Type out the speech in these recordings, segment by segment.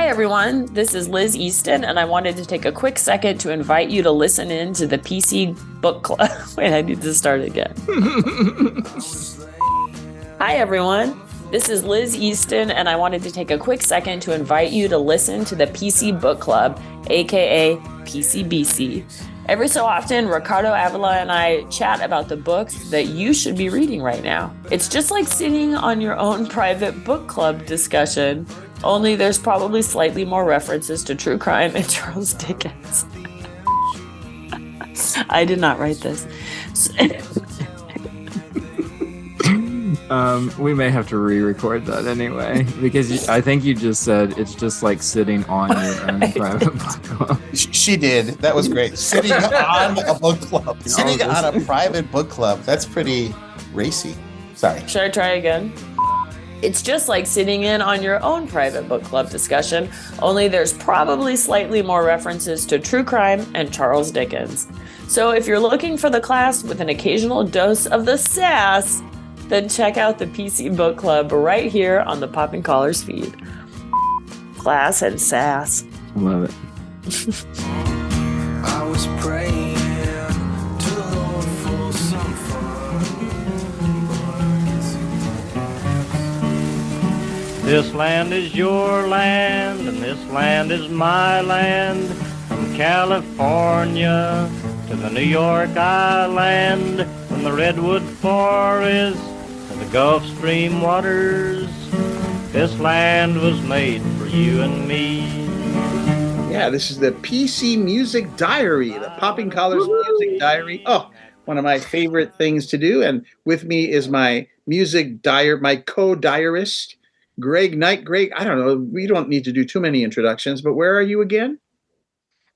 everyone. This is Liz Easton, and I wanted to take a quick second to invite you to listen in to the PC Book Club. Wait, I need to start again. Hi, everyone. This is Liz Easton, and I wanted to take a quick second to invite you to listen to the PC Book Club, aka PCBC. Every so often, Ricardo Avila and I chat about the books that you should be reading right now. It's just like sitting on your own private book club discussion, only there's probably slightly more references to true crime and Charles Dickens. I did not write this. We may have to re-record that anyway, because I think you just said it's just like sitting on your own private book club. She did. That was great. Sitting on a book club. Sitting on a private book club. That's pretty racy. Sorry. Should I try again? It's just like sitting in on your own private book club discussion, only there's probably slightly more references to true crime and Charles Dickens. So if you're looking for the class with an occasional dose of the sass, then check out the PC Book Club right here on the Popping Collars feed. Class and sass. I love it. I was praying to the Lord for some fun. This land is your land, and this land is my land. From California to the New York Island, from the Redwood Forest to the Gulf Stream waters, this land was made for you and me. Yeah, this is the PC Music Diary, the Popping Collars Music Diary. Oh, one of my favorite things to do. And with me is my my co-diarist, Greg Knight. Greg, I don't know, we don't need to do too many introductions, but where are you again?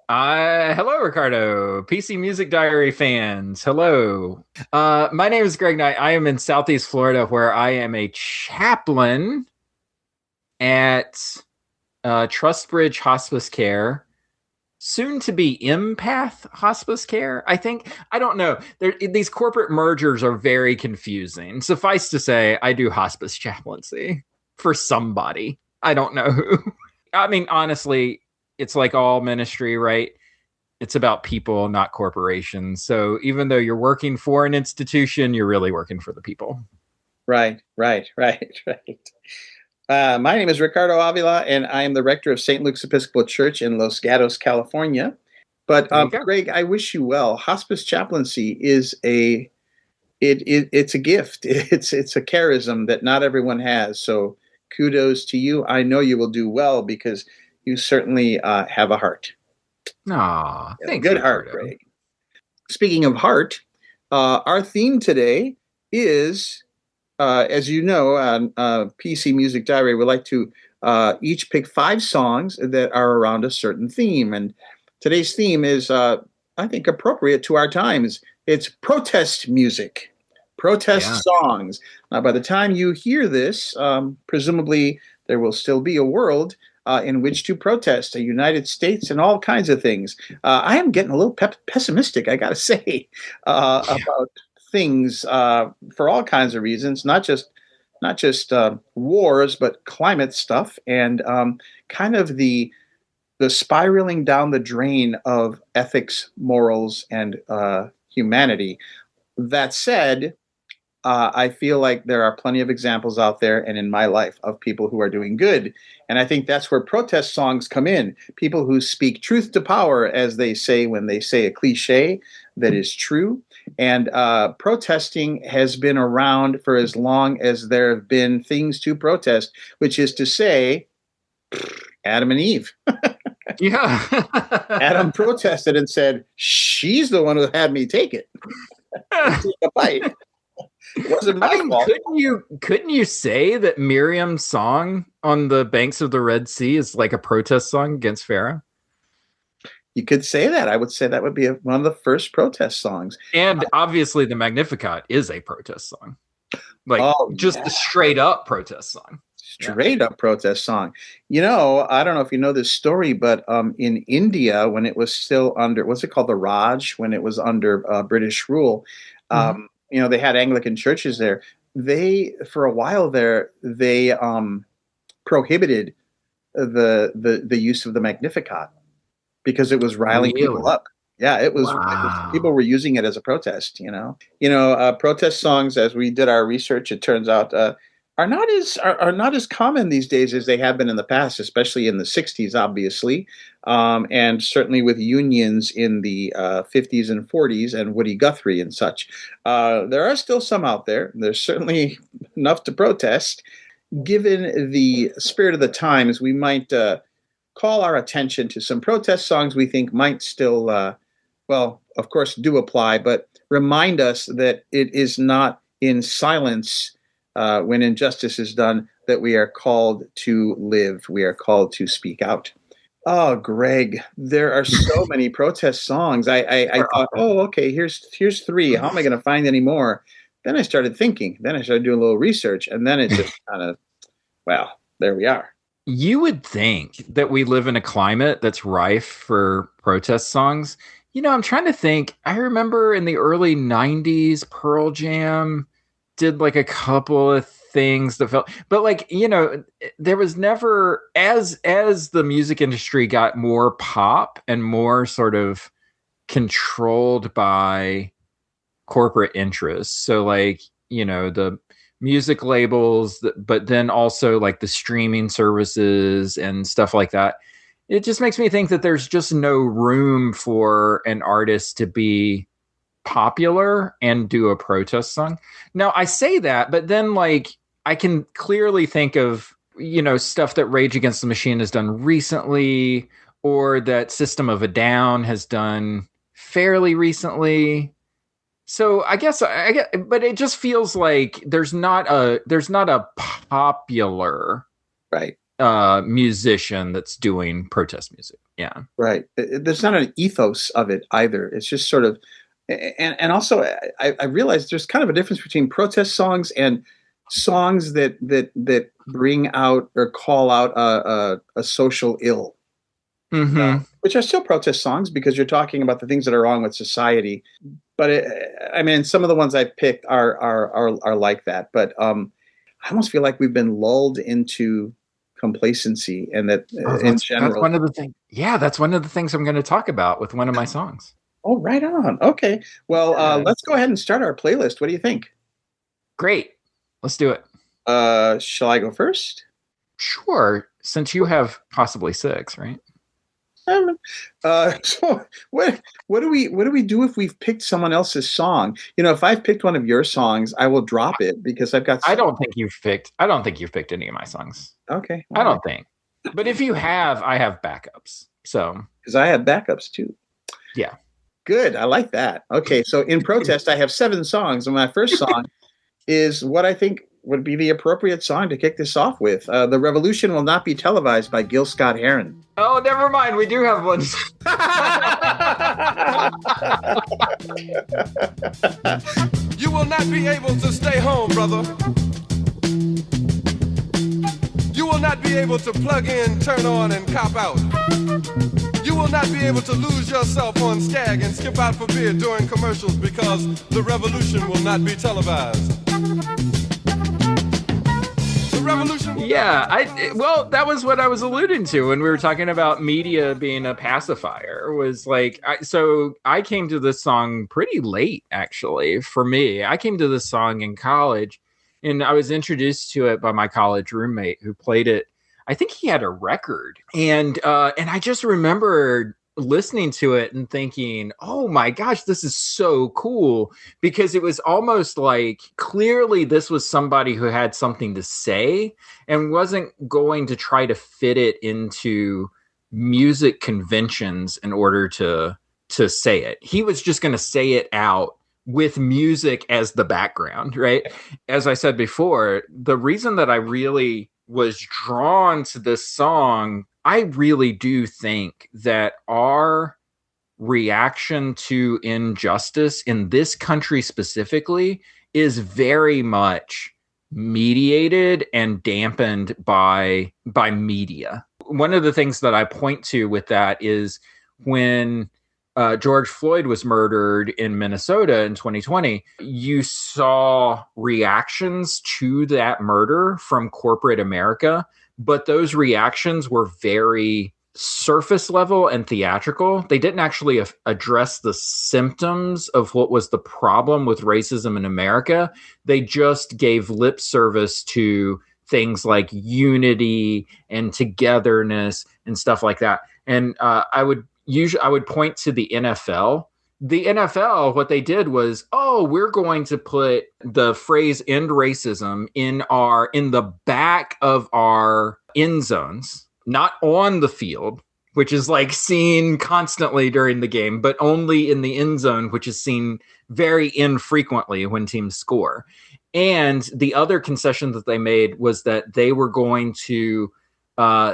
Hello, Ricardo. PC Music Diary fans. Hello. My name is Greg Knight. I am in Southeast Florida, where I am a chaplain at Trustbridge Hospice Care, soon to be Empath Hospice Care, I think. I don't know. These corporate mergers are very confusing. Suffice to say, I do hospice chaplaincy for somebody. I don't know who. I mean, honestly, it's like all ministry, right? It's about people, not corporations. So even though you're working for an institution, you're really working for the people. Right. My name is Ricardo Avila, and I am the rector of St. Luke's Episcopal Church in Los Gatos, California. But Greg, I wish you well. Hospice chaplaincy is it's a gift. It's a charism that not everyone has. So kudos to you. I know you will do well because you certainly have a heart. Aw, thanks, good Ricardo. Heart, Greg. Speaking of heart, our theme today is, as you know, PC Music Diary, we like to each pick 5 songs that are around a certain theme. And today's theme is, I think, appropriate to our times. It's protest music, songs. Now, by the time you hear this, presumably there will still be a world in which to protest, a United States and all kinds of things. I am getting a little pessimistic, I got to say, about things for all kinds of reasons, not just wars, but climate stuff and kind of the spiraling down the drain of ethics, morals, and humanity. That said, I feel like there are plenty of examples out there and in my life of people who are doing good. And I think that's where protest songs come in. People who speak truth to power, as they say when they say a cliche that is true. And protesting has been around for as long as there have been things to protest, which is to say, Adam and Eve. Yeah. Adam protested and said, she's the one who had me take it. Take a bite. It wasn't my fault. Couldn't you say that Miriam's song on the banks of the Red Sea is like a protest song against Pharaoh? You could say that. I would say that would be one of the first protest songs. And obviously the Magnificat is a protest song. A straight up protest song. Straight up protest song. You know, I don't know if you know this story, but in India, when it was still under, what's it called? The Raj, when it was under British rule, they had Anglican churches there. For a while there, they prohibited the use of the Magnificat because it was riling people Really? up. Yeah, Wow. people were using it as a protest. Protest songs. As we did our research, it turns out are not as common these days as they have been in the past, especially in the '60s, obviously, and certainly with unions in the '50s and '40s and Woody Guthrie and such. There are still some out there. There's certainly enough to protest. Given the spirit of the times, we might call our attention to some protest songs we think might still, well, of course, do apply, but remind us that it is not in silence when injustice is done that we are called to live. We are called to speak out. Oh, Greg, there are so many protest songs. I thought, oh, okay, here's three. How am I going to find any more? Then I started thinking. Then I started doing a little research, and then it just kind of, well, there we are. You would think that we live in a climate that's rife for protest songs. I'm trying to think. I remember in the early 90s, Pearl Jam did like a couple of things that felt, but there was never, as the music industry got more pop and more sort of controlled by corporate interests. So the music labels, but then also like the streaming services and stuff like that. It just makes me think that there's just no room for an artist to be popular and do a protest song. Now I say that, but then I can clearly think of, stuff that Rage Against the Machine has done recently, or that System of a Down has done fairly recently. So I guess but it just feels like there's not a popular Right. Musician that's doing protest music. Yeah. Right. There's not an ethos of it either. It's just sort of, and also I realized there's kind of a difference between protest songs and songs that bring out or call out a social ill, which are still protest songs because you're talking about the things that are wrong with society. But some of the ones I've picked are like that. But I almost feel like we've been lulled into complacency, and that in general, that's one of the things. Yeah, that's one of the things I'm going to talk about with one of my songs. Oh, right on. Okay. Well, let's go ahead and start our playlist. What do you think? Great. Let's do it. Shall I go first? Sure. Since you have possibly 6, right? So what do we do if we've picked someone else's song? If I've picked one of your songs, I will drop it because I've got. I don't think you've picked any of my songs. Okay. I don't think. But if you have, I have backups. So because I have backups too. Yeah. Good. I like that. Okay. So in protest, I have 7 songs, and my first song is what I think would be the appropriate song to kick this off with. The Revolution Will Not Be Televised by Gil Scott-Heron. Oh, never mind. We do have one. You will not be able to stay home, brother. You will not be able to plug in, turn on, and cop out. You will not be able to lose yourself on Skag and skip out for beer during commercials because the revolution will not be televised. Yeah, well, that was what I was alluding to when we were talking about media being a pacifier. Was so I came to this song pretty late, actually. For me, I came to this song in college, and I was introduced to it by my college roommate who played it. I think he had a record, and I just remembered listening to it and thinking, oh my gosh, this is so cool, because it was almost like clearly this was somebody who had something to say and wasn't going to try to fit it into music conventions in order to say it. He was just going to say it out with music as the background, right? As I said before, the reason that I really was drawn to this song, I really do think that our reaction to injustice in this country specifically is very much mediated and dampened by media. One of the things that I point to with that is when George Floyd was murdered in Minnesota in 2020, you saw reactions to that murder from corporate America, but those reactions were very surface level and theatrical. They didn't actually address the symptoms of what was the problem with racism in America. They just gave lip service to things like unity and togetherness and stuff like that. And I would point to the NFL. The NFL, what they did was, we're going to put the phrase "end racism" in the back of our end zones, not on the field, which is like seen constantly during the game, but only in the end zone, which is seen very infrequently when teams score. And the other concession that they made was that they were going to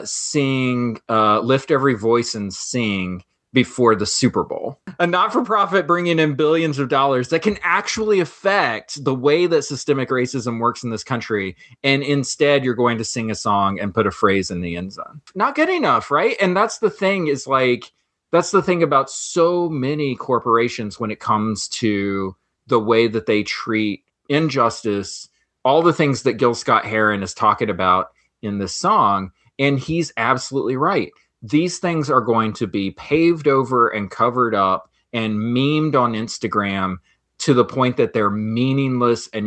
sing "Lift Every Voice and Sing" before the Super Bowl. A not-for-profit bringing in billions of dollars that can actually affect the way that systemic racism works in this country. And instead, you're going to sing a song and put a phrase in the end zone. Not good enough, right? And that's the thing that's the thing about so many corporations when it comes to the way that they treat injustice, all the things that Gil Scott-Heron is talking about in this song. And he's absolutely right. These things are going to be paved over and covered up and memed on Instagram to the point that they're meaningless, and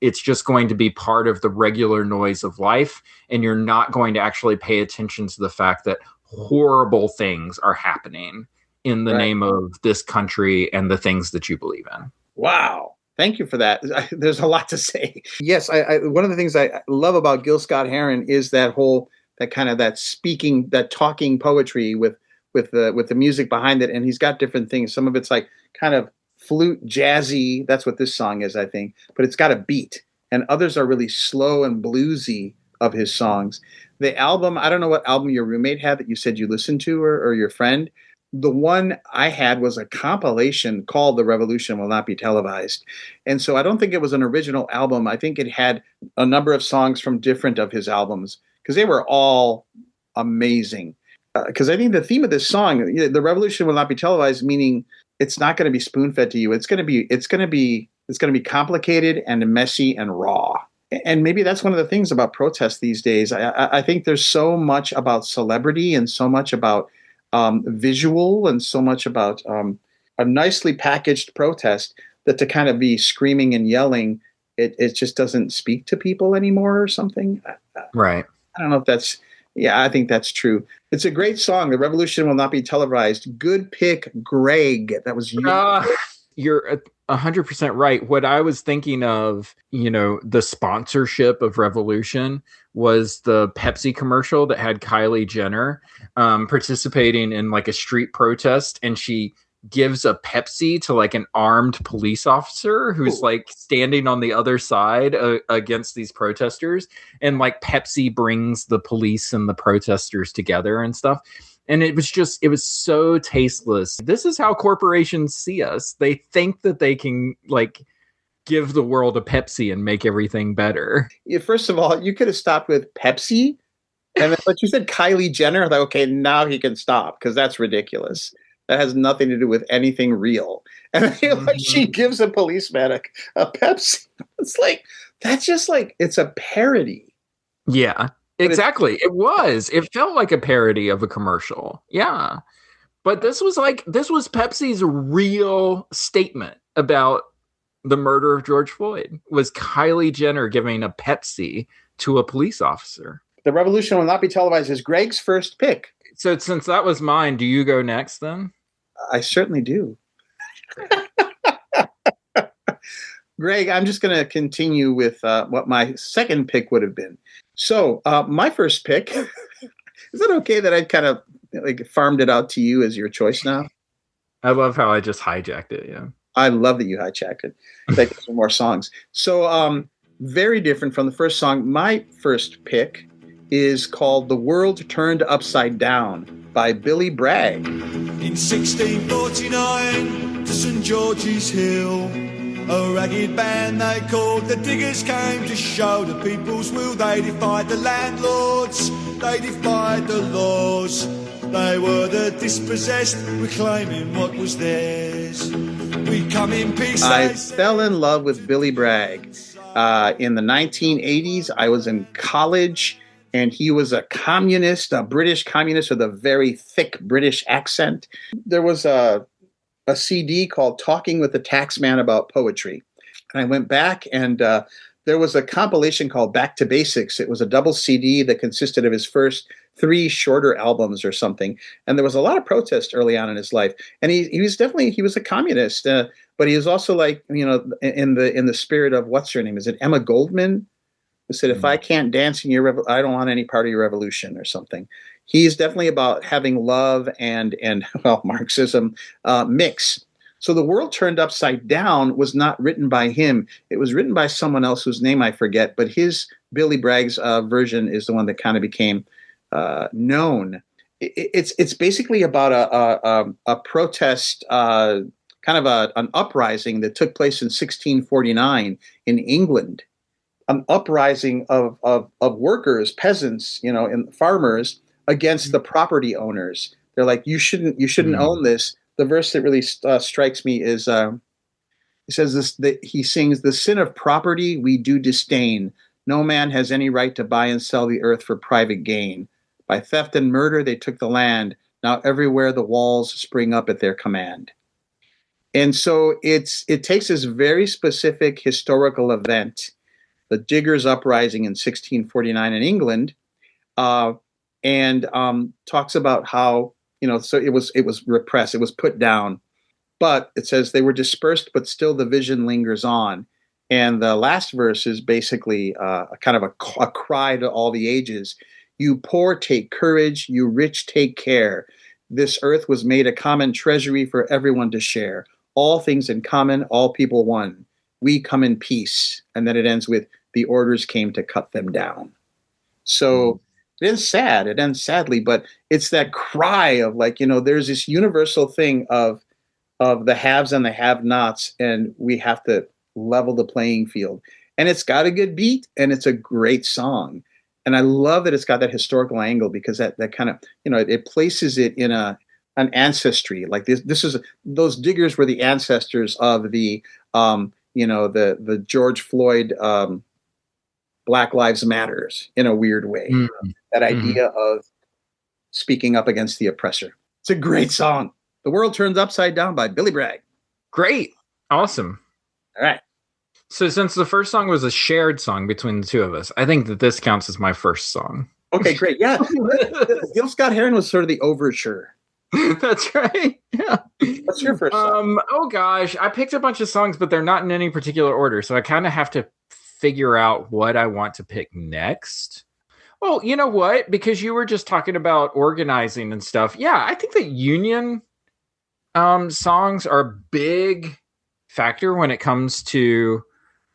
it's just going to be part of the regular noise of life, and you're not going to actually pay attention to the fact that horrible things are happening in the name of this country and the things that you believe in. Wow. Thank you for that. There's a lot to say. Yes, I one of the things I love about Gil Scott-Heron is that talking poetry with the music behind it. And he's got different things. Some of it's like kind of flute jazzy. That's what this song is, I think. But it's got a beat. And others are really slow and bluesy of his songs. The album, I don't know what album your roommate had that you said you listened to, or your friend. The one I had was a compilation called "The Revolution Will Not Be Televised." And so I don't think it was an original album. I think it had a number of songs from different of his albums, because they were all amazing. Because I think the theme of this song, "The Revolution Will Not Be Televised," meaning it's not going to be spoon-fed to you. It's going to be complicated and messy and raw. And maybe that's one of the things about protests these days. I think there's so much about celebrity and so much about visual and so much about a nicely packaged protest that to kind of be screaming and yelling, it just doesn't speak to people anymore or something. Right. I don't know if that's, I think that's true. It's a great song. "The Revolution Will Not Be Televised." Good pick, Greg. That was you. You're 100% right. What I was thinking of, the sponsorship of Revolution was the Pepsi commercial that had Kylie Jenner participating in like a street protest, and she gives a Pepsi to like an armed police officer who's like standing on the other side against these protesters, and like Pepsi brings the police and the protesters together and stuff. And it was so tasteless. This is how corporations see us. They think that they can like give the world a Pepsi and make everything better. First of all, you could have stopped with Pepsi. And then, but you said Kylie Jenner. I thought, okay, now he can stop, because that's ridiculous. That has nothing to do with anything real. And then, like, she gives a policeman a Pepsi. It's like, that's just like, it's a parody. Yeah. Exactly. It was. It felt like a parody of a commercial. Yeah. But this was Pepsi's real statement about the murder of George Floyd, was Kylie Jenner giving a Pepsi to a police officer. "The Revolution Will Not Be Televised" is Greg's first pick. So since that was mine, do you go next then? I certainly do. Greg, I'm just going to continue with what my second pick would have been. So my first pick, is it okay that I kind of like farmed it out to you as your choice now? I love how I just hijacked it. Yeah. I love that you hijacked it. Thank you for more songs. So very different from the first song. My first pick is called "The World Turned Upside Down" by Billy Bragg. In 1649 to St. George's Hill, a ragged band they called the Diggers came to show the people's will. They defied the landlords, they defied the laws. They were the dispossessed, reclaiming what was theirs. We come in peace. I fell in love with Billy Bragg in the 1980s. I was in college, and he was a communist, a British communist with a very thick British accent. There was a CD called Talking with the Taxman About Poetry. And I went back, and there was a compilation called Back to Basics. It was a double CD that consisted of his first 3 shorter albums or something. And there was a lot of protest early on in his life. And he was a communist, but he was also like, you know, in the spirit of, what's her name? Is it Emma Goldman? Who said, if I can't dance in your I don't want any part of your revolution or something. He's definitely about having love and well, Marxism mix. So The World Turned Upside Down was not written by him. It was written by someone else whose name I forget, but his Billy Bragg's version is the one that kind of became known. It's basically about a protest, kind of an uprising that took place in 1649 in England. An uprising of workers, peasants, you know, and farmers against the property owners. They're like, you shouldn't own this. The verse that really strikes me is, he says this, that he sings, the sin of property we do disdain. No man has any right to buy and sell the earth for private gain. By theft and murder they took the land. Now everywhere the walls spring up at their command. And so it takes this very specific historical event, the Diggers' Uprising in 1649 in England, and talks about how, you know, so it was repressed, it was put down, but it says they were dispersed, but still the vision lingers on. And the last verse is basically a kind of a cry to all the ages. You poor, take courage. You rich, take care. This earth was made a common treasury for everyone to share. All things in common, all people one. We come in peace. And then it ends with, the orders came to cut them down. So it ends sad. It ends sadly, but it's that cry of, like, you know, there's this universal thing of the haves and the have-nots, and we have to level the playing field. And it's got a good beat, and it's a great song. And I love that it's got that historical angle, because that kind of, you know, it places it in an ancestry. Like this is, those Diggers were the ancestors of the, you know, the George Floyd, Black Lives Matters in a weird way. Mm-hmm. That idea of speaking up against the oppressor. It's a great song. The World Turns Upside Down by Billy Bragg. Great. Awesome. All right. So since the first song was a shared song between the two of us, I think that this counts as my first song. Okay, great. Yeah. Gil Scott-Heron was sort of the overture. That's right. Yeah. What's your first song? Oh gosh, I picked a bunch of songs, but they're not in any particular order. So I kind of have to figure out what I want to pick next. Well, you know what? Because you were just talking about organizing and stuff. Yeah, I think that union songs are a big factor when it comes to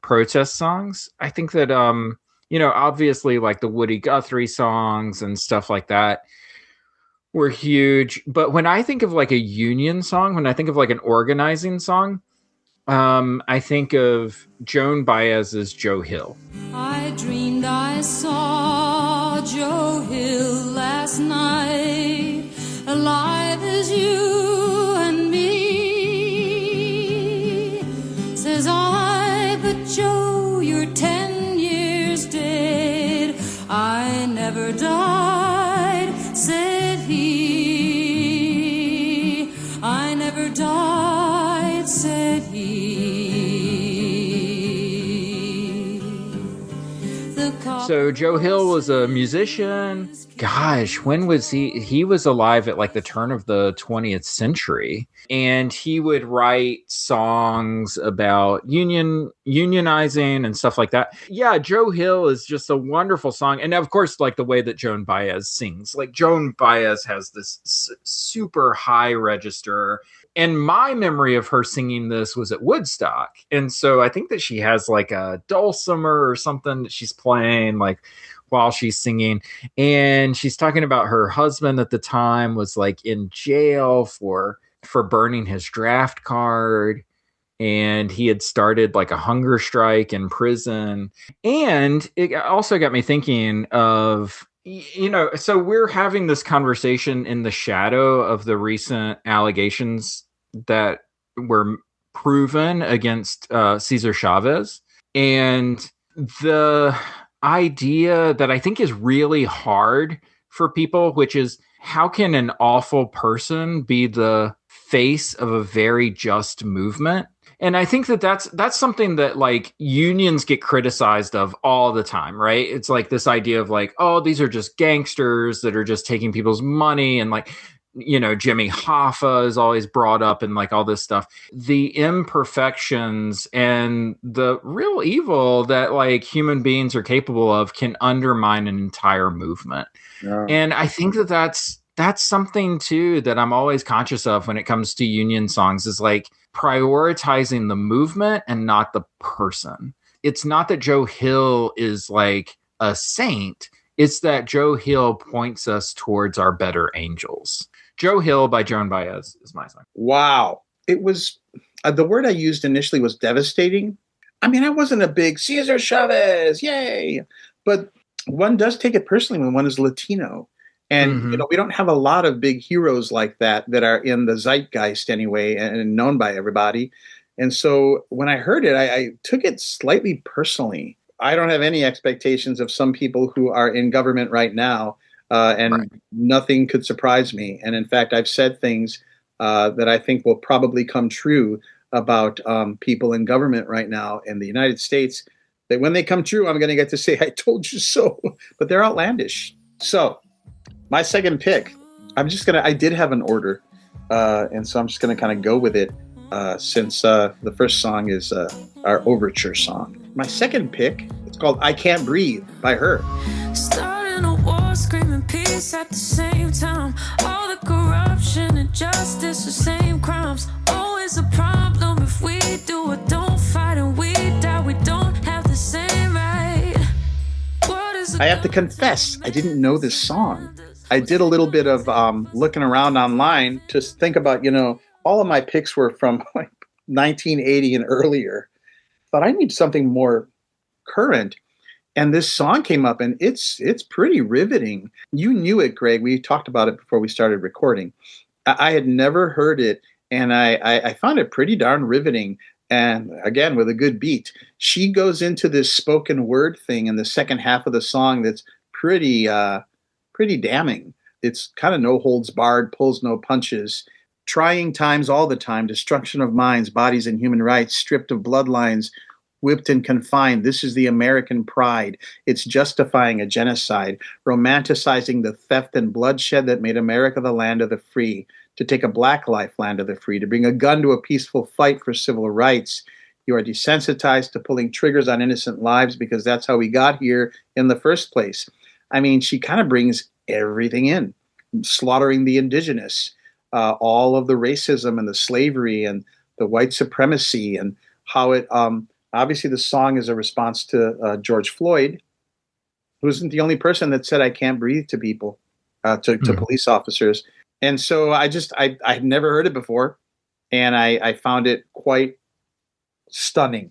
protest songs. I think that, you know, obviously like the Woody Guthrie songs and stuff like that were huge. But when I think of like a union song, when I think of like an organizing song, I think of Joan Baez's Joe Hill. I dreamed I saw Joe Hill last night, alive as you and me. Says I, but Joe, you're 10 years dead. I never died, said he. I never died, said he. So Joe Hill was a musician. Gosh, when was he? He was alive at like the turn of the 20th century. And he would write songs about unionizing and stuff like that. Yeah, Joe Hill is just a wonderful song. And of course, like the way that Joan Baez sings. Like Joan Baez has this super high register. And my memory of her singing this was at Woodstock. And so I think that she has like a dulcimer or something that she's playing like while she's singing. And she's talking about her husband at the time was like in jail for burning his draft card. And he had started like a hunger strike in prison. And it also got me thinking of So we're having this conversation in the shadow of the recent allegations that were proven against Cesar Chavez. And the idea that I think is really hard for people, which is, how can an awful person be the face of a very just movement? And I think that that's something that like unions get criticized of all the time, right? It's like this idea of like, oh, these are just gangsters that are just taking people's money. And like, Jimmy Hoffa is always brought up and like all this stuff. The imperfections and the real evil that like human beings are capable of can undermine an entire movement. Yeah. And I think that that's something too that I'm always conscious of when it comes to union songs, is like prioritizing the movement and not the person. It's not that Joe Hill is like a saint. It's that Joe Hill points us towards our better angels. Joe Hill by Joan Baez is my song. Wow. It was, the word I used initially was devastating. I mean, I wasn't a big Cesar Chavez, yay. But one does take it personally when one is Latino. And, we don't have a lot of big heroes like that are in the zeitgeist anyway and known by everybody. And so when I heard it, I took it slightly personally. I don't have any expectations of some people who are in government right now. And nothing could surprise me. And in fact, I've said things that I think will probably come true about people in government right now in the United States, that when they come true, I'm going to get to say, I told you so, but they're outlandish. So my second pick, I did have an order. And so I'm just going to kind of go with it since the first song is our overture song. My second pick, it's called I Can't Breathe by Her. Starting a war, screaming peace at the same time. All the corruption and justice, the same crimes. Always a problem if we do or don't fight and we die. We don't have the same right. I have to confess, I didn't know this song. I did a little bit of looking around online to think about, all of my picks were from like 1980 and earlier. But I need something more current. And this song came up, and it's pretty riveting. You knew it, Greg. We talked about it before we started recording. I had never heard it, and I found it pretty darn riveting. And again, with a good beat. She goes into this spoken word thing in the second half of the song that's pretty damning. It's kind of no holds barred, pulls no punches. Trying times all the time, destruction of minds, bodies, and human rights, stripped of bloodlines, whipped and confined. This is the American pride. It's justifying a genocide, romanticizing the theft and bloodshed that made America the land of the free, to take a black life, land of the free, to bring a gun to a peaceful fight for civil rights. You are desensitized to pulling triggers on innocent lives because that's how we got here in the first place. I mean, she kind of brings everything in, slaughtering the indigenous, all of the racism and the slavery and the white supremacy, and how it, obviously the song is a response to George Floyd, who isn't the only person that said, I can't breathe to people, to police officers. And so I'd never heard it before, and I found it quite stunning.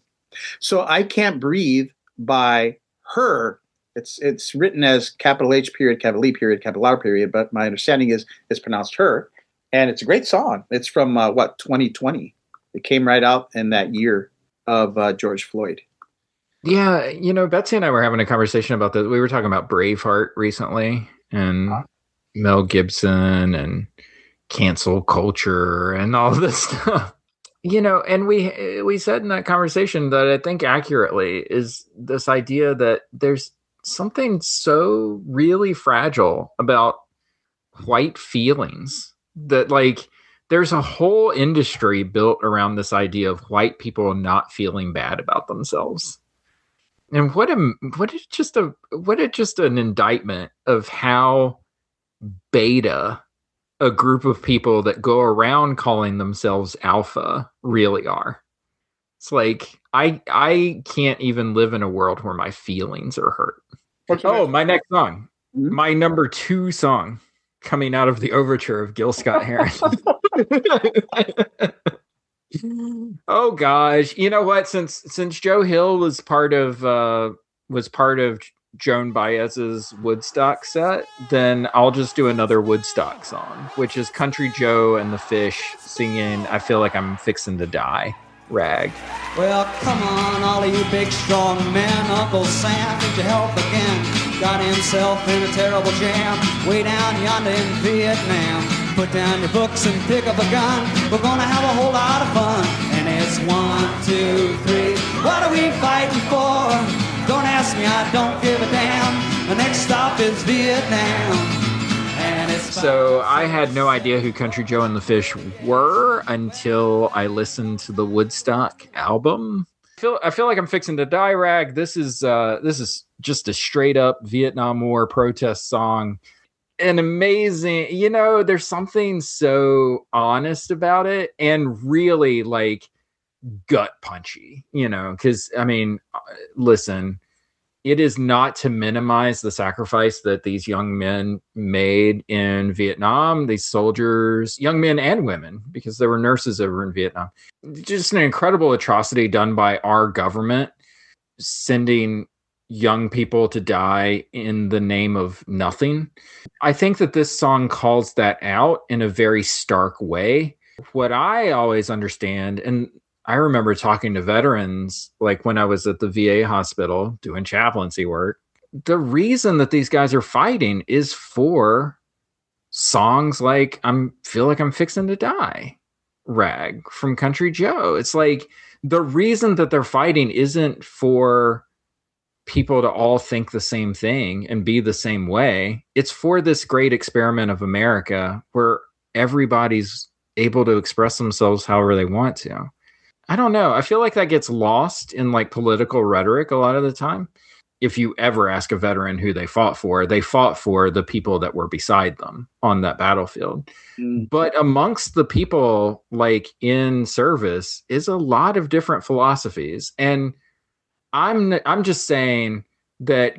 So I Can't Breathe by Her. It's written as capital H period, capital E period, capital R period, but my understanding is it's pronounced Her. And it's a great song. It's from 2020. It came right out in that year of George Floyd. Yeah, Betsy and I were having a conversation about this. We were talking about Braveheart recently, and Mel Gibson and cancel culture and all this stuff. And we said in that conversation that I think accurately is this idea that there's something so really fragile about white feelings, that like there's a whole industry built around this idea of white people not feeling bad about themselves. And what is just an indictment of how beta a group of people that go around calling themselves alpha really are. It's like I can't even live in a world where my feelings are hurt. Okay. My next song, my number 2 song, coming out of the overture of Gil Scott-Heron. Oh gosh, you know what? Since Joe Hill was part of Joan Baez's Woodstock set, then I'll just do another Woodstock song, which is Country Joe and the Fish singing I Feel Like I'm Fixin' to Die, Rag. Well, come on, all of you big strong men. Uncle Sam needs your help again. Got himself in a terrible jam way down yonder in Vietnam. Put down your books and pick up a gun. We're gonna have a whole lot of fun. And it's 1, 2, 3. What are we fighting for? Don't ask me, I don't give a damn. The next stop is Vietnam. And it's so I had no idea who Country Joe and the Fish were until I listened to the Woodstock album. I feel like I'm fixing to die, Rag. This is just a straight up Vietnam War protest song. An amazing, there's something so honest about it and really like gut punchy, because listen, it is not to minimize the sacrifice that these young men made in Vietnam, these soldiers, young men and women, because there were nurses over in Vietnam. Just an incredible atrocity done by our government, sending young people to die in the name of nothing. I think that this song calls that out in a very stark way. What I always understand, and I remember talking to veterans, like when I was at the VA hospital doing chaplaincy work, the reason that these guys are fighting is for songs like Feel Like I'm Fixing to Die, Rag, from Country Joe. It's like the reason that they're fighting isn't for people to all think the same thing and be the same way. It's for this great experiment of America where everybody's able to express themselves however they want to. I don't know. I feel like that gets lost in like political rhetoric a lot of the time. If you ever ask a veteran who they fought for the people that were beside them on that battlefield. But amongst the people like in service is a lot of different philosophies. And I'm just saying that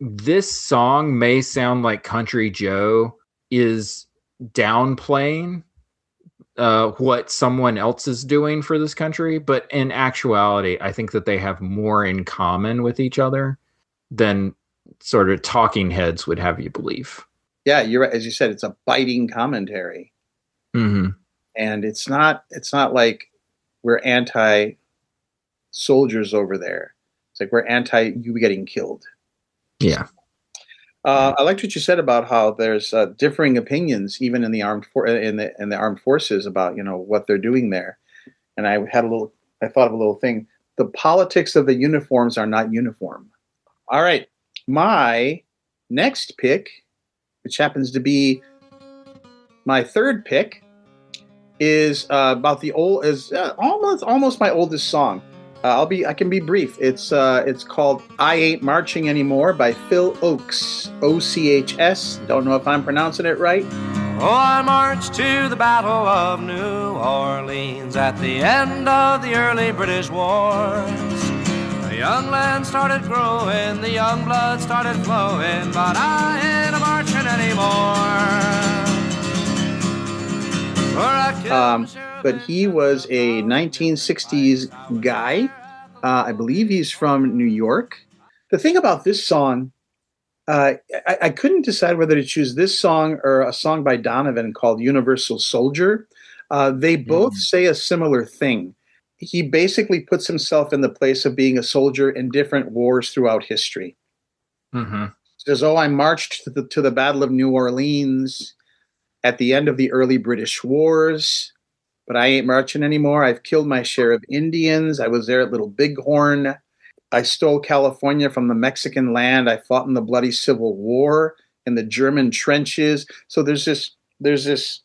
this song may sound like Country Joe is downplaying what someone else is doing for this country, but in actuality, I think that they have more in common with each other than sort of talking heads would have you believe. Yeah, you're right. As you said, it's a biting commentary, mm-hmm. And it's not like we're anti-soldiers over there. It's like we're anti you getting killed. Yeah. I liked what you said about how there's differing opinions even in the armed forces about what they're doing there. And I thought of a little thing. The politics of the uniforms are not uniform. All right, my next pick, which happens to be my third pick, is about almost my oldest song. I can be brief. It's called "I Ain't Marching Anymore" by Phil Ochs, O-C-H-S. Don't know if I'm pronouncing it right. Oh, I marched to the Battle of New Orleans at the end of the early British wars. The young land started growing, the young blood started flowing, but I ain't marching anymore. But he was a 1960s guy. I believe he's from New York. The thing about this song, I couldn't decide whether to choose this song or a song by Donovan called Universal Soldier. They both say a similar thing. He basically puts himself in the place of being a soldier in different wars throughout history. Mm-hmm. Says, I marched to the Battle of New Orleans at the end of the early British wars, but I ain't marching anymore. I've killed my share of Indians. I was there at Little Bighorn. I stole California from the Mexican land. I fought in the bloody Civil War in the German trenches. So there's this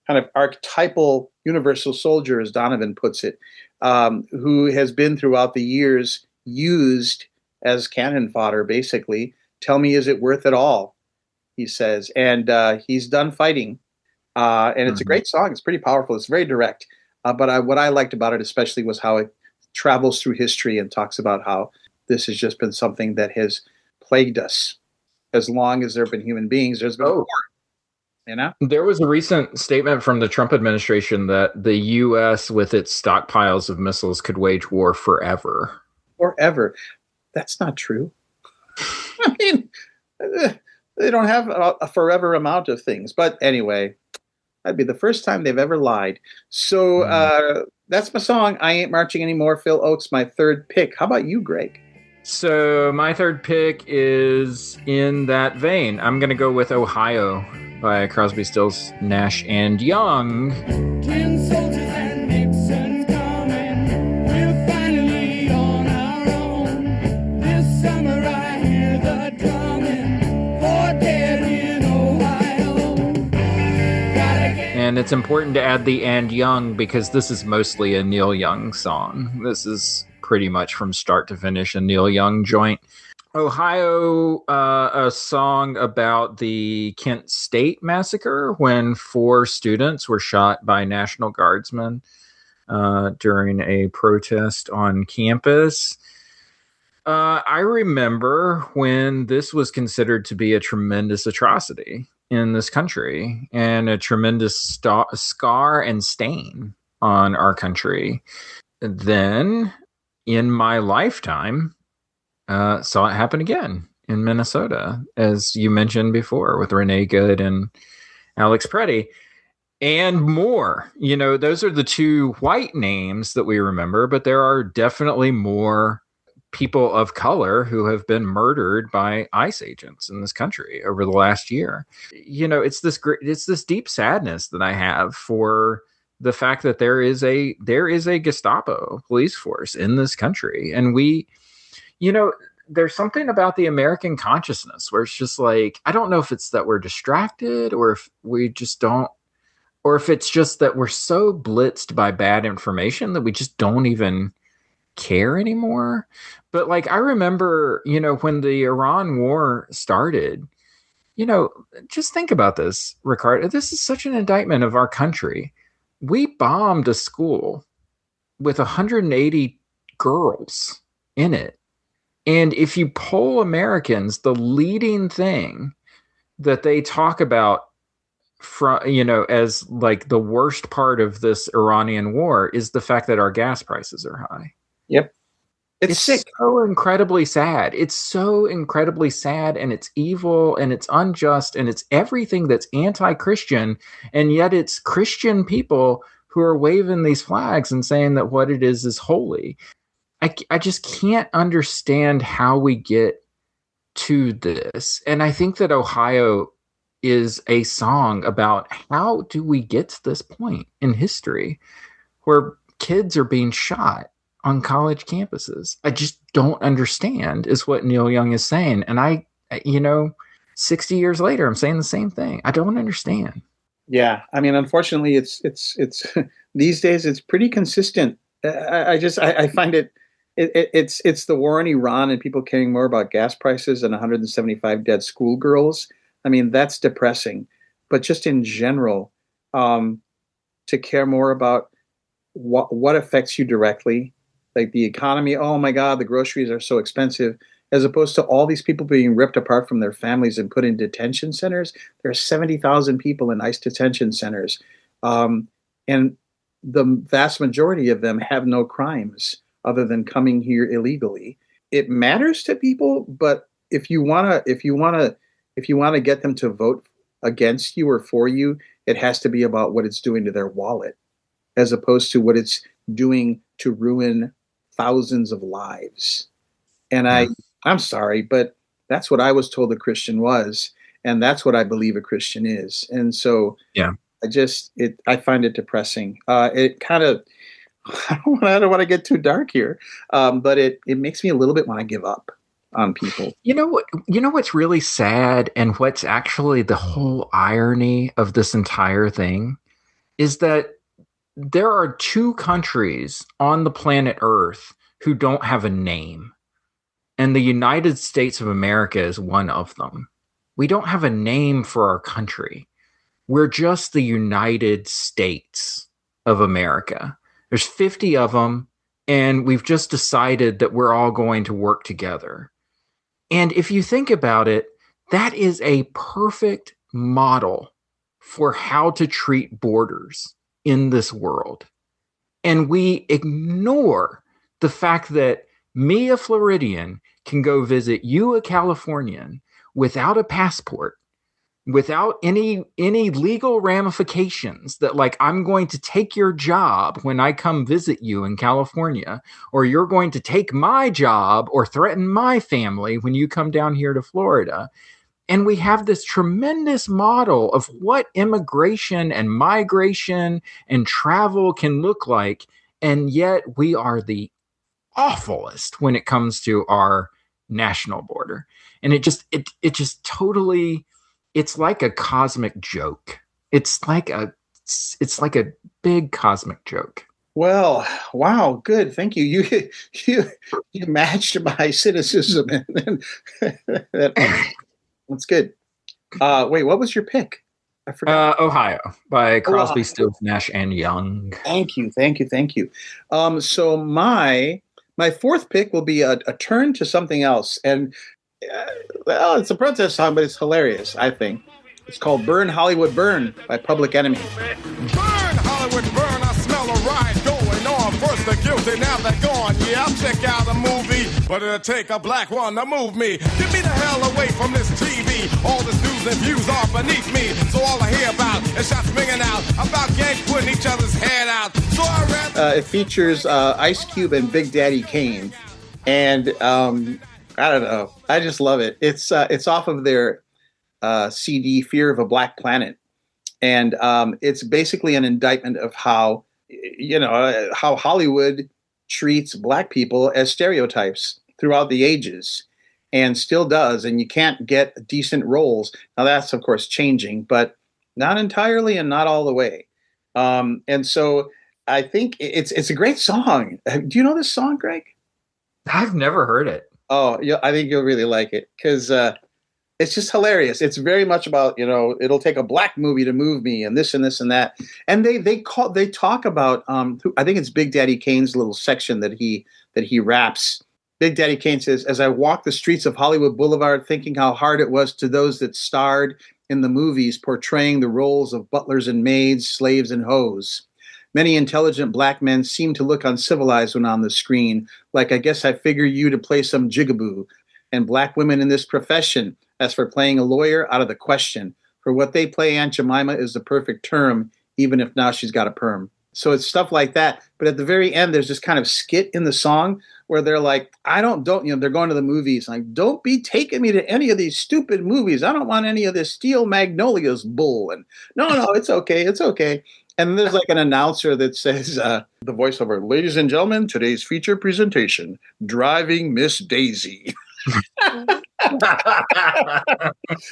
kind of archetypal universal soldier, as Donovan puts it, who has been throughout the years used as cannon fodder, basically. Tell me, is it worth it all? He says. And he's done fighting. And it's a great song. It's pretty powerful. It's very direct. But what I liked about it especially was how it travels through history and talks about how this has just been something that has plagued us. As long as there have been human beings, there's been war. There was a recent statement from the Trump administration that the U.S. with its stockpiles of missiles could wage war forever. Forever. That's not true. I mean, they don't have a forever amount of things. But anyway, that'd be the first time they've ever lied. So that's my song. I Ain't Marching Anymore. Phil Oakes, my third pick. How about you, Greg? So my third pick is in that vein. I'm going to go with Ohio by Crosby, Stills, Nash and Young. Tin soldiers and Nixon coming. We're finally on our own. This summer I hear the drumming. For dead in Ohio. And it's important to add the and Young because this is mostly a Neil Young song. This is pretty much from start to finish a Neil Young joint. Ohio, a song about the Kent State massacre when 4 students were shot by National Guardsmen during a protest on campus. I remember when this was considered to be a tremendous atrocity in this country and a tremendous scar and stain on our country. Then, in my lifetime, saw it happen again in Minnesota, as you mentioned before, with Renee Good and Alex Preddy, and more. You know, those are the 2 white names that we remember, but there are definitely more people of color who have been murdered by ICE agents in this country over the last year. You know, it's this deep sadness that I have for the fact that there is a Gestapo police force in this country. And we, you know, there's something about the American consciousness where it's just like, I don't know if it's that we're distracted or if we just don't, or if it's just that we're so blitzed by bad information that we just don't even care anymore. But like, I remember, you know, when the Iran war started, you know, just think about this, Ricardo. This is such an indictment of our country. We bombed a school with 180 girls in it. And if you poll Americans, the leading thing that they talk about from, you know, as like the worst part of this Iranian war is the fact that our gas prices are high. Yep. It's sick. So incredibly sad. It's so incredibly sad, and it's evil, and it's unjust, and it's everything that's anti-Christian, and yet it's Christian people who are waving these flags and saying that what it is holy. I just can't understand how we get to this. And I think that Ohio is a song about how do we get to this point in history where kids are being shot on college campuses. I just don't understand is what Neil Young is saying. And I, you know, 60 years later, I'm saying the same thing. I don't understand. Yeah. I mean, unfortunately, it's these days it's pretty consistent. I find it's the war in Iran and people caring more about gas prices than 175 dead schoolgirls. I mean, that's depressing, but just in general, to care more about what affects you directly, like the economy. Oh my God, the groceries are so expensive, as opposed to all these people being ripped apart from their families and put in detention centers. There are 70,000 people in ICE detention centers. And the vast majority of them have no crimes other than coming here illegally. It matters to people, but if you want to get them to vote against you or for you, it has to be about what it's doing to their wallet, as opposed to what it's doing to ruin thousands of lives. And I'm sorry, but that's what I was told a Christian was, and that's what I believe a Christian is. And so, yeah, I find it depressing. It kind of, I don't want to get too dark here, but it makes me a little bit want to give up on people. You know what's really sad, and what's actually the whole irony of this entire thing is that there are 2 countries on the planet Earth who don't have a name. And the United States of America is one of them. We don't have a name for our country. We're just the United States of America. There's 50 of them, and we've just decided that we're all going to work together. And if you think about it, that is a perfect model for how to treat borders in this world. And we ignore the fact that me, a Floridian, can go visit you, a Californian, without a passport, without any legal ramifications that like I'm going to take your job when I come visit you in California, or you're going to take my job or threaten my family when you come down here to Florida. And we have this tremendous model of what immigration and migration and travel can look like. And yet we are the awfulest when it comes to our national border. And it just totally, it's like a cosmic joke. It's like a big cosmic joke. Well, wow, good. Thank you. You matched my cynicism. That's good. Wait, what was your pick? I forgot. Ohio by Crosby, Stills, Nash and Young. Thank you. So my fourth pick will be a turn to something else, and well, it's a protest song, but it's hilarious. I think it's called "Burn Hollywood Burn" by Public Enemy. Burn Hollywood, burn! I smell a riot going on. First they're guilty, now they're gone. Yeah, I'll check out a movie, but it'll take a black one to move me. Get me the hell away from this TV. All the news and views are beneath me. So all I hear about is shots ringing out about gangs putting each other's head out. So I read. It features Ice Cube and Big Daddy Kane, and I don't know. I just love it. It's off of their CD "Fear of a Black Planet," and it's basically an indictment of how how Hollywood treats black people as stereotypes throughout the ages, and still does. And you can't get decent roles. Now that's of course changing, but not entirely and not all the way. And so I think it's a great song. Do you know this song, Greg? I've never heard it. Oh, yeah, I think you'll really like it because it's just hilarious. It's very much about, it'll take a black movie to move me and this and this and that. And they talk about, I think it's Big Daddy Kane's little section that he raps. Big Daddy Kane says, "As I walk the streets of Hollywood Boulevard, thinking how hard it was to those that starred in the movies portraying the roles of butlers and maids, slaves and hoes. Many intelligent black men seem to look uncivilized when on the screen, like I guess I figure you to play some jigaboo. And black women in this profession, as for playing a lawyer, out of the question. For what they play, Aunt Jemima is the perfect term, even if now she's got a perm." So it's stuff like that. But at the very end, there's this kind of skit in the song where they're like, they're going to the movies. Like, don't be taking me to any of these stupid movies. I don't want any of this Steel Magnolias bull. And no, it's okay. It's okay. And there's like an announcer that says, the voiceover, "Ladies and gentlemen, today's feature presentation, Driving Miss Daisy."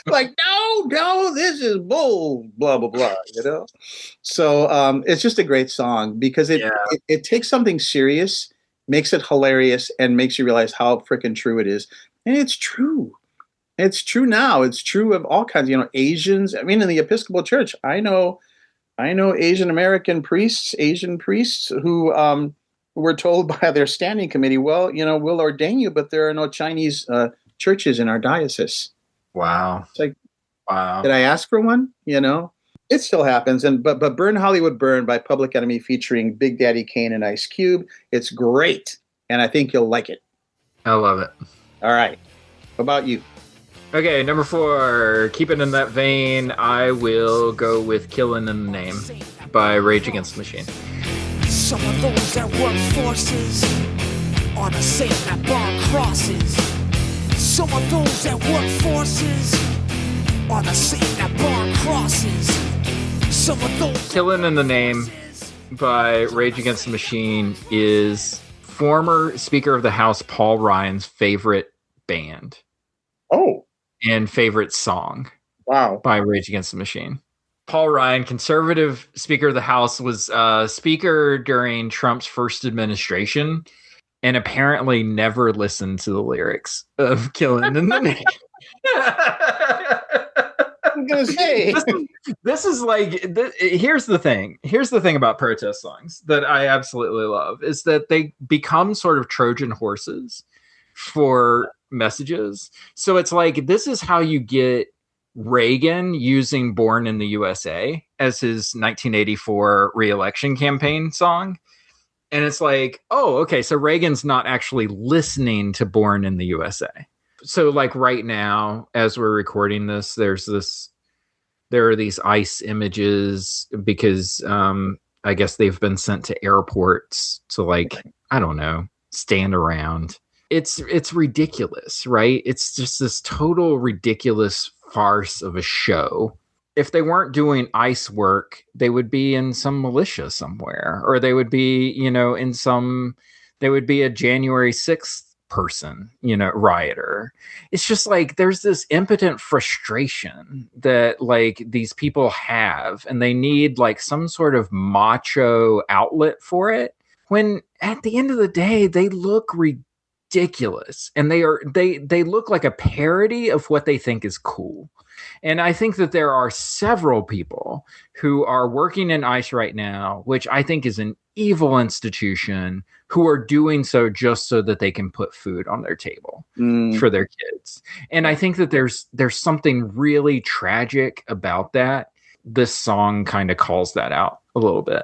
Like, no, this is bull, blah, blah, blah, So it's just a great song because it takes something serious, makes it hilarious, and makes you realize how freaking true it is. And it's true. It's true now. It's true of all kinds, Asians. I mean, in the Episcopal Church, I know Asian American priests, Asian priests who were told by their standing committee, well, we'll ordain you, but there are no Chinese churches in our diocese. Wow. It's like, wow. Did I ask for one? It still happens. But Burn Hollywood Burn by Public Enemy featuring Big Daddy Kane and Ice Cube. It's great. And I think you'll like it. I love it. All right. How about you? Okay, number 4. Keeping in that vein, I will go with "Killing in the Name" by Rage Against the Machine. Some of those that work forces are the same that burn crosses. Some of those that work forces are the same that burn crosses. Some of those. "Killing in the Name" by Rage Against the Machine is former Speaker of the House Paul Ryan's favorite band. Oh. And favorite song. Wow. By Rage Against the Machine. Paul Ryan, conservative Speaker of the House, was Speaker during Trump's first administration and apparently never listened to the lyrics of "Killing in the Name." I'm going to say. This is like, here's the thing. Here's the thing about protest songs that I absolutely love is that they become sort of Trojan horses for messages. So it's like, this is how you get Reagan using "Born in the USA" as his 1984 re-election campaign song. And it's like, oh, okay, so Reagan's not actually listening to Born in the USA. So like right now, as we're recording this, there are these ICE images because I guess they've been sent to airports to like, I don't know, stand around. It's ridiculous, right? It's just this total ridiculous farce of a show. If they weren't doing ICE work, they would be in some militia somewhere, or they would be, they would be a January 6th person, rioter. It's just like there's this impotent frustration that like these people have, and they need like some sort of macho outlet for it. When at the end of the day, they look ridiculous, and they look like a parody of what they think is cool. And I think that there are several people who are working in ICE right now, which I think is an evil institution, who are doing so just so that they can put food on their table for their kids. And I think that there's something really tragic about that. This song kind of calls that out a little bit.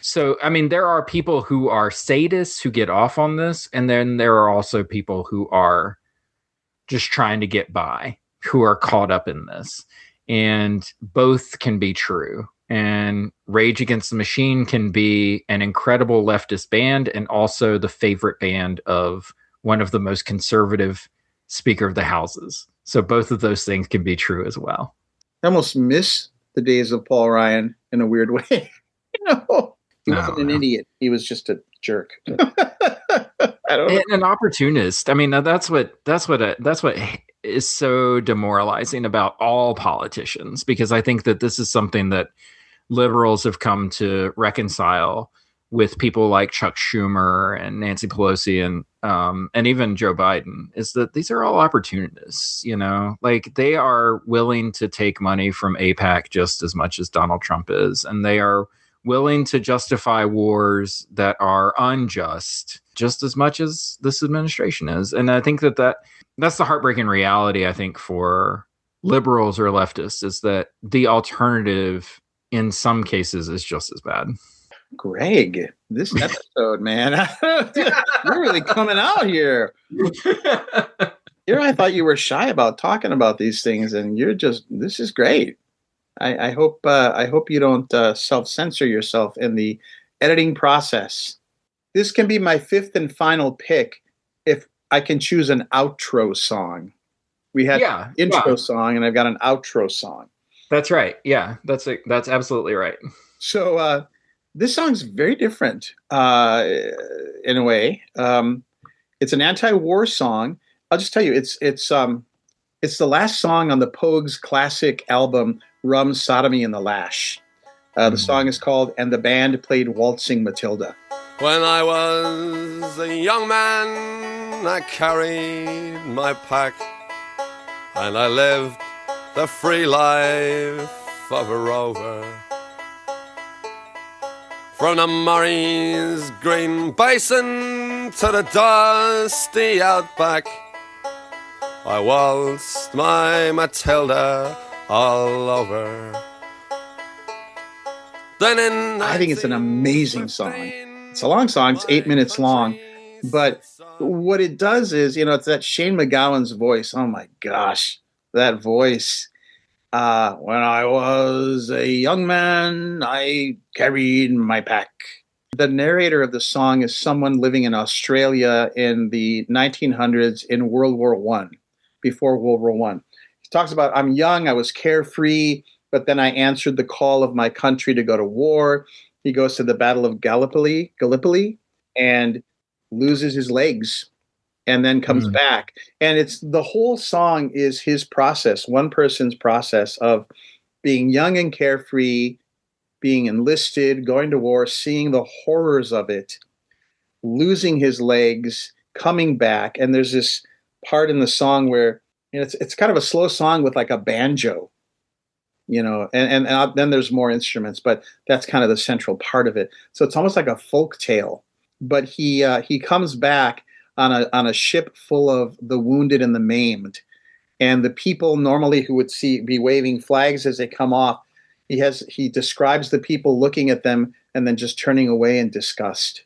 So, I mean, there are people who are sadists who get off on this. And then there are also people who are just trying to get by, who are caught up in this, and both can be true. And Rage Against the Machine can be an incredible leftist band and also the favorite band of one of the most conservative Speaker of the Houses. So both of those things can be true as well. I almost miss the days of Paul Ryan in a weird way. He wasn't an idiot. He was just a jerk. I don't know. An opportunist. I mean, that's what is so demoralizing about all politicians, because I think that this is something that liberals have come to reconcile with people like Chuck Schumer and Nancy Pelosi and even Joe Biden, is that these are all opportunists, like they are willing to take money from AIPAC just as much as Donald Trump is. And they are willing to justify wars that are unjust just as much as this administration is. And I think that's the heartbreaking reality, I think, for liberals or leftists, is that the alternative in some cases is just as bad. Greg, this episode, man, you're really coming out here. Here, I thought you were shy about talking about these things, and this is great. I hope you don't self-censor yourself in the editing process. This can be my fifth and final pick if I can choose an outro song. We had an intro song, and I've got an outro song. That's right. Yeah, that's absolutely right. So this song's very different in a way. It's an anti-war song. I'll just tell you, it's the last song on the Pogues' classic album, Rum, Sodomy, and the Lash. The song is called "And the Band Played Waltzing Matilda." When I was a young man, I carried my pack, and I lived the free life of a rover. From the Murray's green basin to the dusty outback, I waltzed my Matilda all over. I think it's an amazing song. It's a long song. It's 8 minutes long. But what it does is, it's that Shane MacGowan's voice. Oh, my gosh. That voice. When I was a young man, I carried my pack. The narrator of the song is someone living in Australia in the 1900s in World War I, before World War I. He talks about, I'm young, I was carefree, but then I answered the call of my country to go to war. He goes to the Battle of Gallipoli, and loses his legs, and then comes back. And it's the whole song is his process, one person's process of being young and carefree, being enlisted, going to war, seeing the horrors of it, losing his legs, coming back. And there's this part in the song where it's kind of a slow song with like a banjo, and then there's more instruments, but that's kind of the central part of it. So it's almost like a folk tale. But he comes back on a ship full of the wounded and the maimed, and the people normally who would be waving flags as they come off. He describes the people looking at them and then just turning away in disgust.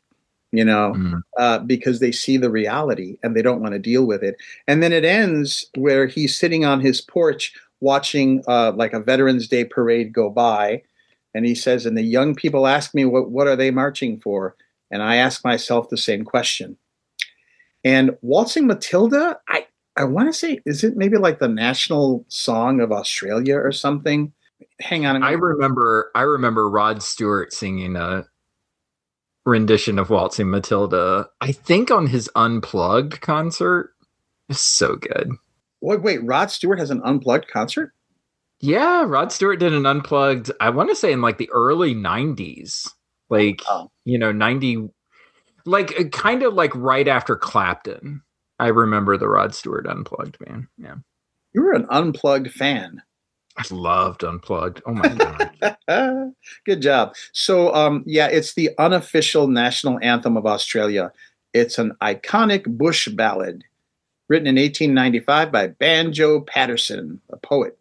because they see the reality and they don't want to deal with it. And then it ends where he's sitting on his porch watching like a Veterans Day parade go by. And he says, and the young people ask me, what are they marching for? And I ask myself the same question. And Waltzing Matilda, I want to say, is it maybe like the national song of Australia or something? Hang on a minute. I remember Rod Stewart singing a rendition of Waltzing Matilda, I think on his Unplugged concert. It's so good. Wait, Rod Stewart has an Unplugged concert? Yeah, Rod Stewart did an Unplugged, I want to say in like the early 90s. Like, 90, like kind of like right after Clapton. I remember the Rod Stewart Unplugged, man. Yeah. You were an Unplugged fan. I loved Unplugged. Oh my God. Good job. So, it's the unofficial national anthem of Australia. It's an iconic bush ballad written in 1895 by Banjo Patterson, a poet.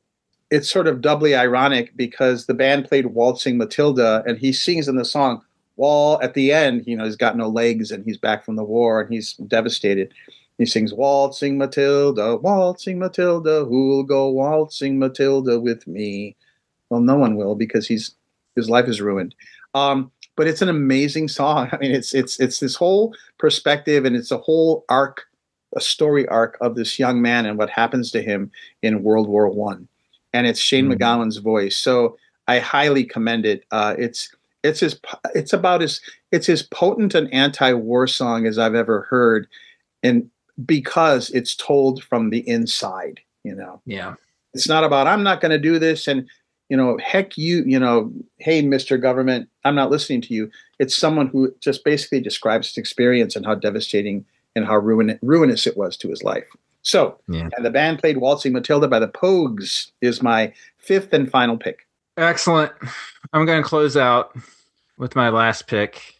It's sort of doubly ironic because the band played Waltzing Matilda, and he sings in the song, at the end, he's got no legs and he's back from the war and he's devastated. He sings, Waltzing Matilda, who'll go waltzing Matilda with me? Well, no one will because his life is ruined. But it's an amazing song. I mean, it's this whole perspective, and it's a whole arc, a story arc of this young man and what happens to him in World War I. And it's Shane MacGowan's voice. So I highly commend it. It's as potent an anti-war song as I've ever heard. And because it's told from the inside, Yeah. It's not about, I'm not going to do this. And, heck you, hey, Mr. Government, I'm not listening to you. It's someone who just basically describes his experience and how devastating and how ruinous it was to his life. So, And the band played Waltzing Matilda by the Pogues is my fifth and final pick. Excellent. I'm going to close out with my last pick,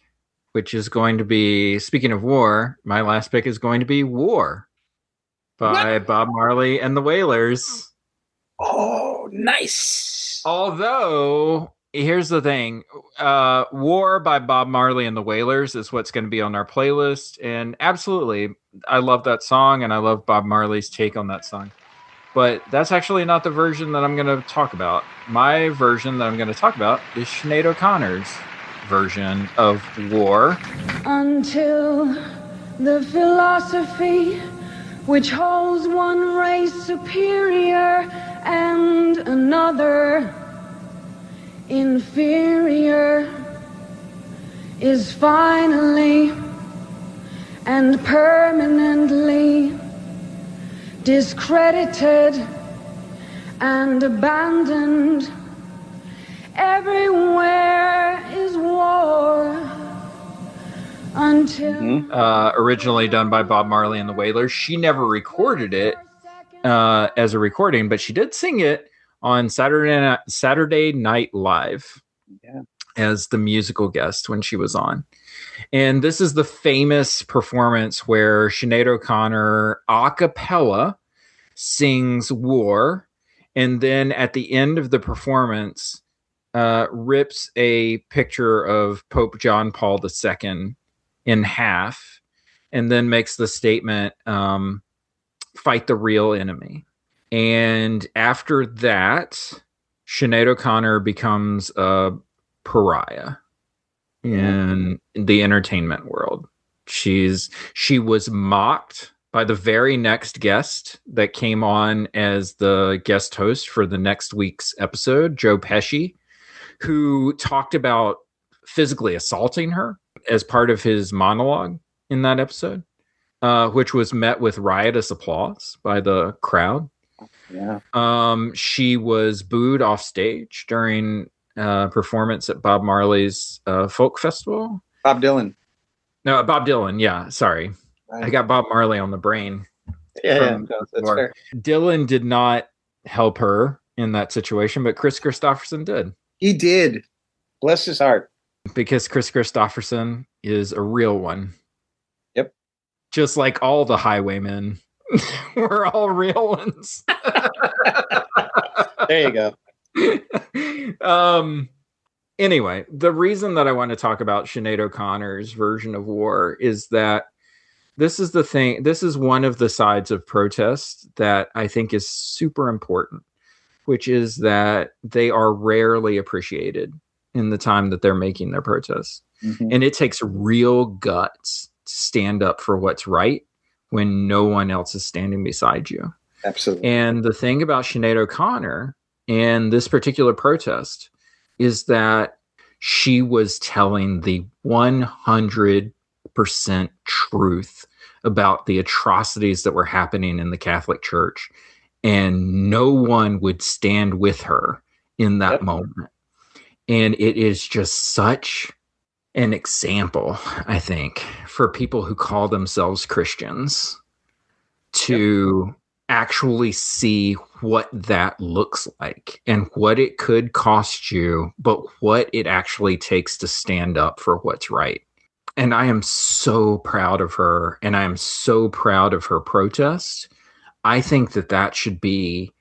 which is going to be, speaking of war, my last pick is going to be War by Bob Marley and the Wailers. Oh, nice. Although, here's the thing. War by Bob Marley and the Wailers is what's going to be on our playlist. And absolutely, I love that song, and I love Bob Marley's take on that song. But that's actually not the version that I'm going to talk about. My version that I'm going to talk about is Sinead O'Connor's version of War. Until the philosophy which holds one race superior and another inferior is finally and permanently discredited and abandoned. Everywhere is war until... Originally done by Bob Marley and the Wailers. She never recorded it as a recording, but she did sing it on Saturday Night Live as the musical guest when she was on. And this is the famous performance where Sinead O'Connor a cappella sings War, and then at the end of the performance rips a picture of Pope John Paul II in half, and then makes the statement, fight the real enemy. And after that, Sinead O'Connor becomes a pariah in the entertainment world. She was mocked by the very next guest that came on as the guest host for the next week's episode, Joe Pesci, who talked about physically assaulting her as part of his monologue in that episode, which was met with riotous applause by the crowd. Yeah. She was booed off stage during performance at Bob Marley's folk festival. Bob Dylan. No, Bob Dylan. Yeah, sorry. Right. I got Bob Marley on the brain. Yeah, that's fair. Dylan did not help her in that situation, but Chris Christopherson did. He did. Bless his heart. Because Chris Christopherson is a real one. Yep. Just like all the Highwaymen. We're all real ones. There you go. Anyway, the reason that I want to talk about Sinead O'Connor's version of war is that this is the thing. This is one of the sides of protest that I think is super important, which is that they are rarely appreciated in the time that they're making their protests. Mm-hmm. And it takes real guts to stand up for what's right when no one else is standing beside you. Absolutely. And the thing about Sinead O'Connor and this particular protest is that she was telling the 100% truth about the atrocities that were happening in the Catholic Church. And no one would stand with her in that moment. And it is just such an example, I think, for people who call themselves Christians to actually see what that looks like and what it could cost you, but what it actually takes to stand up for what's right. And I am so proud of her, and I am so proud of her protest. I think that that should be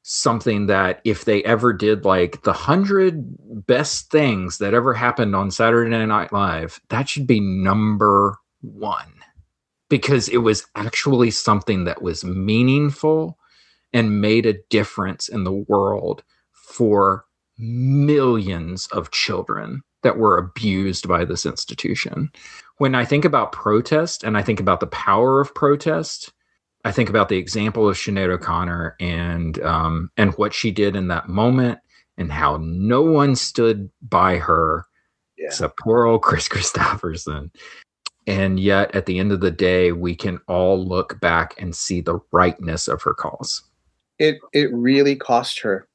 something that if they ever did like the 100 best things that ever happened on Saturday Night Live, that should be number one, because it was actually something that was meaningful and made a difference in the world for millions of children that were abused by this institution. When I think about protest and I think about the power of protest, I think about the example of Sinead O'Connor and what she did in that moment and how no one stood by her except poor old Chris Christopherson. And yet at the end of the day, we can all look back and see the rightness of her cause. It really cost her.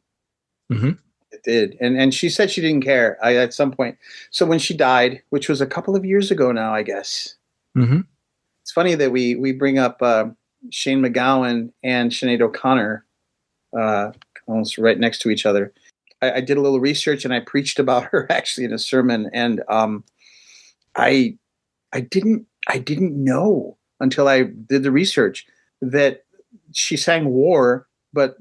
Mm-hmm. It did. And she said she didn't care at some point. So when she died, which was a couple of years ago now, I guess. Mm-hmm. It's funny that we bring up Shane MacGowan and Sinead O'Connor almost right next to each other. I did a little research and I preached about her actually in a sermon. And I didn't know until I did the research that she sang war, but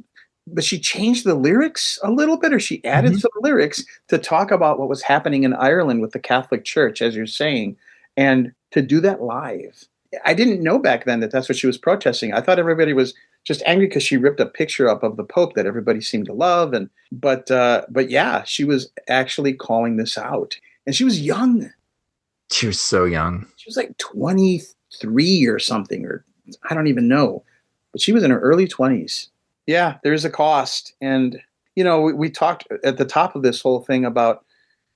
she changed the lyrics a little bit, or she added some lyrics to talk about what was happening in Ireland with the Catholic Church, as you're saying, and to do that live. I didn't know back then that that's what she was protesting. I thought everybody was just angry because she ripped a picture up of the Pope that everybody seemed to love. But yeah, she was actually calling this out, and she was young. She was so young. She was like 23 or something, or I don't even know, but she was in her early 20s. Yeah, there's a cost. And, you know, we talked at the top of this whole thing about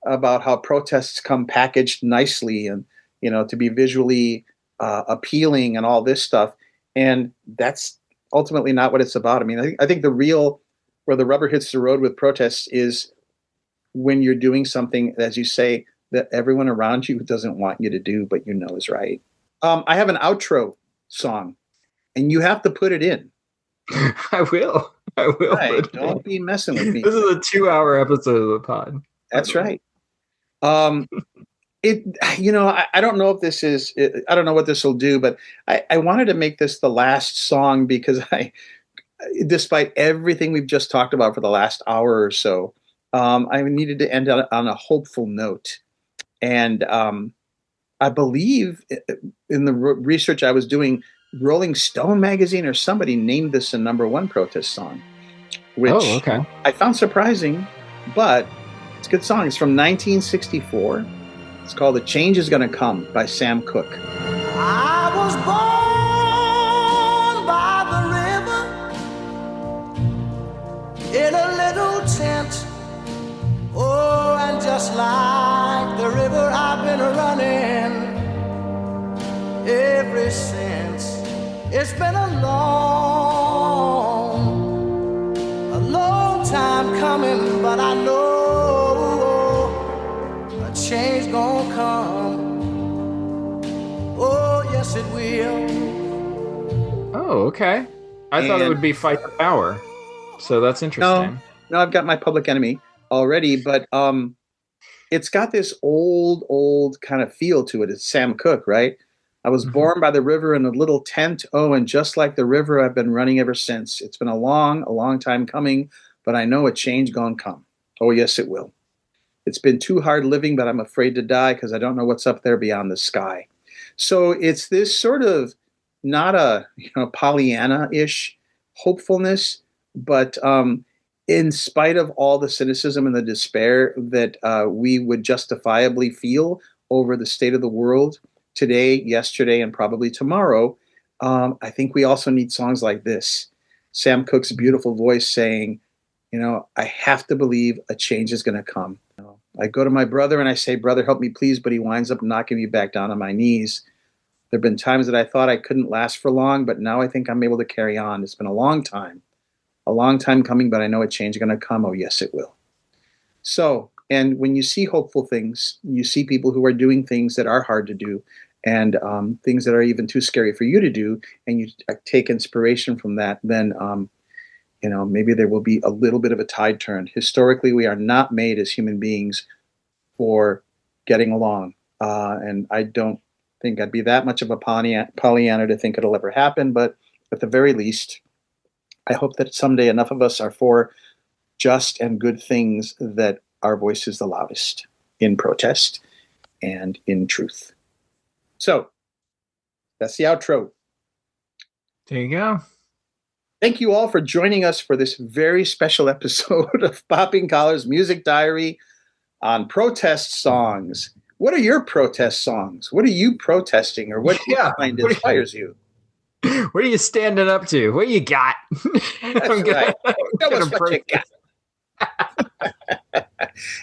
how protests come packaged nicely and, you know, to be visually appealing and all this stuff. And that's ultimately not what it's about. I mean, I think where the rubber hits the road with protests is when you're doing something, as you say, that everyone around you doesn't want you to do, but you know is right. I have an outro song, and you have to put it in. I will. Right. Don't be messing with me. This is a 2-hour episode of the pod. That's right. I don't know if this is, I don't know what this will do, but I wanted to make this the last song because despite everything we've just talked about for the last hour or so, I needed to end on a hopeful note. And I believe in the research I was doing, Rolling Stone magazine or somebody named this a #1 protest song, which I found surprising, but it's a good song. It's from 1964. It's called "The Change Is Gonna Come" by Sam Cooke. I was born by the river in a little tent. Oh, and just like the river, I've been running ever since. It's been a long time coming, but I know a change gonna come. Oh, yes, it will. Oh, okay. I thought it would be Fight the Power. So that's interesting. No, I've got my Public Enemy already, but it's got this old kind of feel to it. It's Sam Cooke, right? I was born by the river in a little tent. Oh, and just like the river, I've been running ever since. It's been a long time coming, but I know a change gonna come. Oh, yes, it will. It's been too hard living, but I'm afraid to die because I don't know what's up there beyond the sky. So it's this sort of not a Pollyanna-ish hopefulness, but in spite of all the cynicism and the despair that we would justifiably feel over the state of the world today, yesterday, and probably tomorrow, I think we also need songs like this. Sam Cooke's beautiful voice saying, I have to believe a change is going to come. I go to my brother and I say, brother, help me please, but he winds up knocking me back down on my knees. There have been times that I thought I couldn't last for long, but now I think I'm able to carry on. It's been a long time coming, but I know a change is going to come. Oh, yes, it will. So, and when you see hopeful things, you see people who are doing things that are hard to do and things that are even too scary for you to do, and you take inspiration from that, then maybe there will be a little bit of a tide turn. Historically, we are not made as human beings for getting along. And I don't think I'd be that much of a Pollyanna to think it'll ever happen. But at the very least, I hope that someday enough of us are for just and good things that our voice is the loudest in protest and in truth. So that's the outro. There you go. Thank you all for joining us for this very special episode of Popping Collars Music Diary on protest songs. What are your protest songs? What are you protesting, or what do you find inspires you? What are you standing up to? What you got? That's right. Tell us what you got.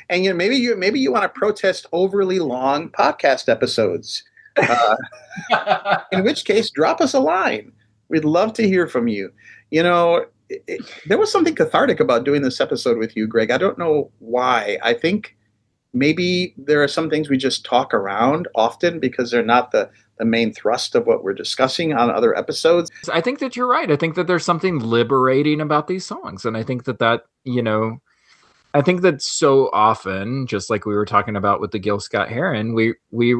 And maybe you want to protest overly long podcast episodes. In which case, drop us a line. We'd love to hear from you. There was something cathartic about doing this episode with you, Greg. I don't know why. I think maybe there are some things we just talk around often because they're not the main thrust of what we're discussing on other episodes. I think that you're right. I think that there's something liberating about these songs. And I think that I think that so often, just like we were talking about with the Gil Scott-Heron, we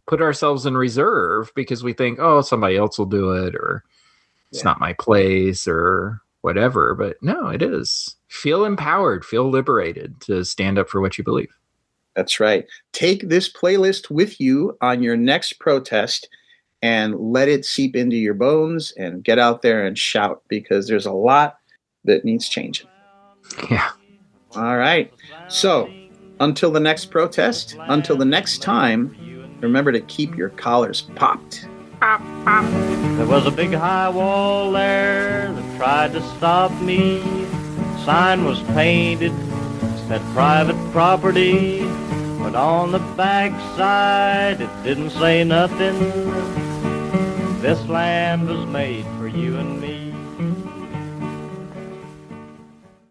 put ourselves in reserve because we think, oh, somebody else will do it, or it's not my place, or whatever. But no, it is. Feel empowered, feel liberated to stand up for what you believe. That's right. Take this playlist with you on your next protest and let it seep into your bones and get out there and shout, because there's a lot that needs changing. Yeah. All right. So until the next protest, until the next time, remember to keep your collars popped. There was a big high wall there that tried to stop me. Sign was painted, said private property, but on the back side it didn't say nothing. This land was made for you and me.